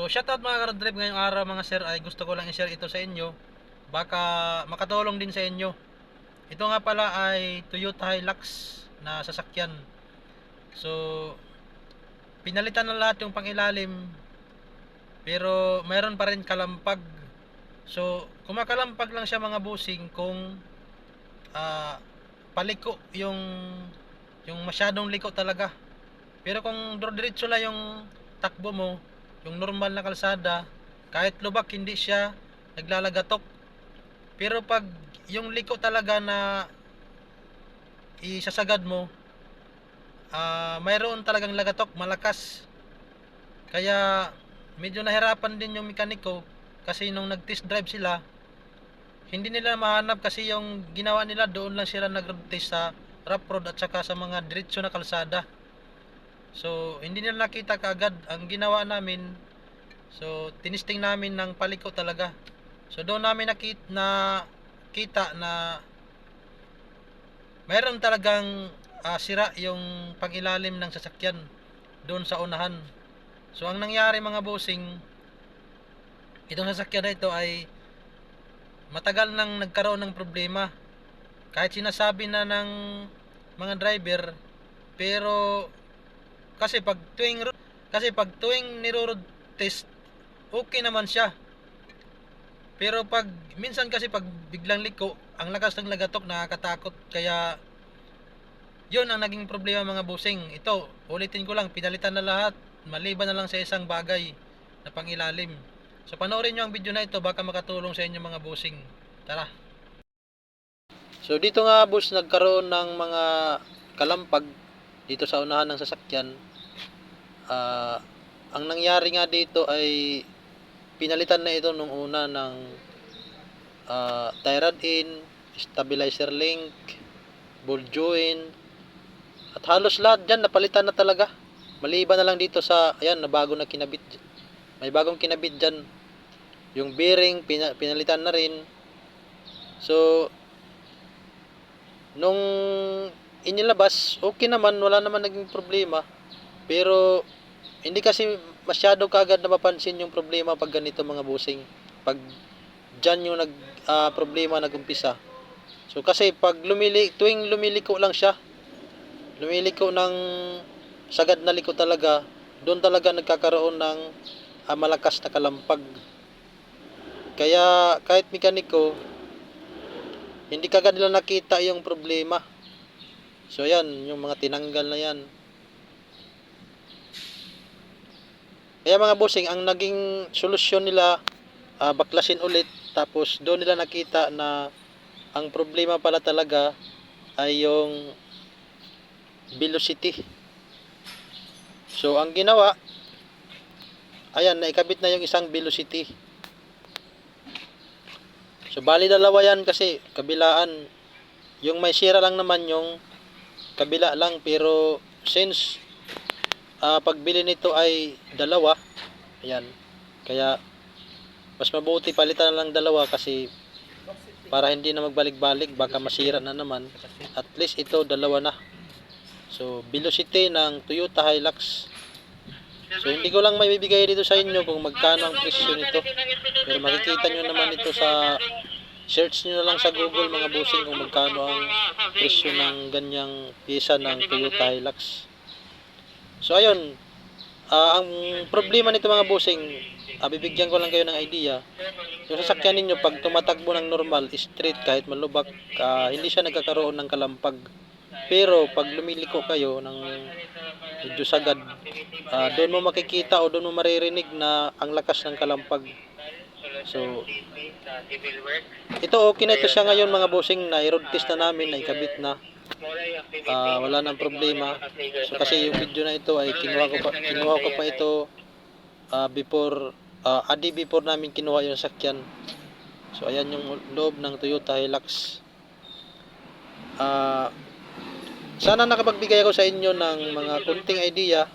So shoutout mga ka-road trip, ngayong araw mga sir ay gusto ko lang i-share ito sa inyo. Baka makatulong din sa inyo. Ito nga pala ay Toyota Hilux na sasakyan. So pinalitan na lahat yung pangilalim, pero mayroon pa rin kalampag. So kumakalampag lang siya mga busing kung paliko yung masyadong liko talaga. Pero kung diretso lang yung takbo mo, yung normal na kalsada, kahit lubak hindi siya naglalagatok. Pero pag yung liko talaga na isasagad mo, mayroon talagang lagatok, malakas. Kaya medyo nahirapan din yung mekaniko kasi nung nag-test drive sila, hindi nila mahanap kasi yung ginawa nila doon lang sila nag-test sa rough road at saka sa mga diretso na kalsada. So hindi nila nakita kaagad ang ginawa namin. So tinisting namin ng paliko talaga. So doon namin nakita na mayroon talagang sira yung pangilalim ng sasakyan doon sa unahan. So ang nangyari mga bossing, itong sasakyan na ito ay matagal nang nagkaroon ng problema. Kahit sinasabi na ng mga driver, pero kasi pag tuwing niro-road test, okay naman siya. Pero pag minsan kasi pag biglang liko, ang lakas ng lagatok nakakatakot. Kaya yun ang naging problema mga busing. Ito, ulitin ko lang, pinalitan na lahat, maliban na lang sa isang bagay na pangilalim. So panoorin nyo ang video na ito, baka makatulong sa inyo mga busing. Tara. So dito nga boss, nagkaroon ng mga kalampag dito sa unahan ng sasakyan. Ang nangyari nga dito ay pinalitan na ito nung una ng tie rod in, stabilizer link, ball joint, at halos lahat dyan napalitan na talaga. Maliban na lang dito sa, ayan, na bago na kinabit. May bagong kinabit dyan. Yung bearing, pinalitan na rin. So, nung inilabas, okay naman, wala naman naging problema. Pero, hindi kasi masyado kagad napapansin yung problema pag ganito mga busing. Pag dyan yung problema nagumpisa. So, kasi pag tuwing lumiliko lang siya, lumiliko ng sagad na liko talaga, doon talaga nagkakaroon ng malakas na kalampag. Kaya kahit mekaniko, hindi kagad nila nakita yung problema. So yan, yung mga tinanggal na yan. Kaya mga bossing, ang naging solusyon nila, baklasin ulit, tapos doon nila nakita na ang problema pala talaga ay yung velocity. So ang ginawa, ayan, naikabit na yung isang velocity. So bali dalawa yan kasi kabilaan. Yung may sira lang naman yung kabila lang, pero since pagbili nito ay dalawa, ayan, kaya mas mabuti palitan na lang dalawa kasi para hindi na magbalik-balik, baka masira na naman. At least ito dalawa na. So velocity ng Toyota Hilux. So hindi ko lang maibibigay dito sa inyo kung magkano ang presyo nito, pero makikita nyo naman ito sa search nyo na lang sa Google mga busing kung magkano ang presyo ng ganyang pyesa ng Toyota Hilux. So ayun, ang problema nito mga busing, bibigyan ko lang kayo ng idea. Yung sasakyan ninyo pag tumatakbo ng normal, straight, kahit malubak, hindi siya nagkakaroon ng kalampag. Pero pag lumiliko kayo ng medyo sagad, doon mo makikita o doon mo maririnig na ang lakas ng kalampag. So ito okay na ito siya ngayon mga bossing, na i-road test na namin, na ikabit na. Wala nang problema. So kasi yung video na ito ay kinuha ko pa ito before namin kinuha yung sakyan. So ayan yung loob ng Toyota Hilux. Sana nakapagbigay ako sa inyo ng mga kunting idea,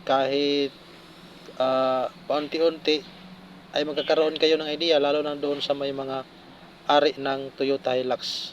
kahit paunti-unti ay magkakaroon kayo ng idea, lalo na doon sa may mga ari ng Toyota Hilux.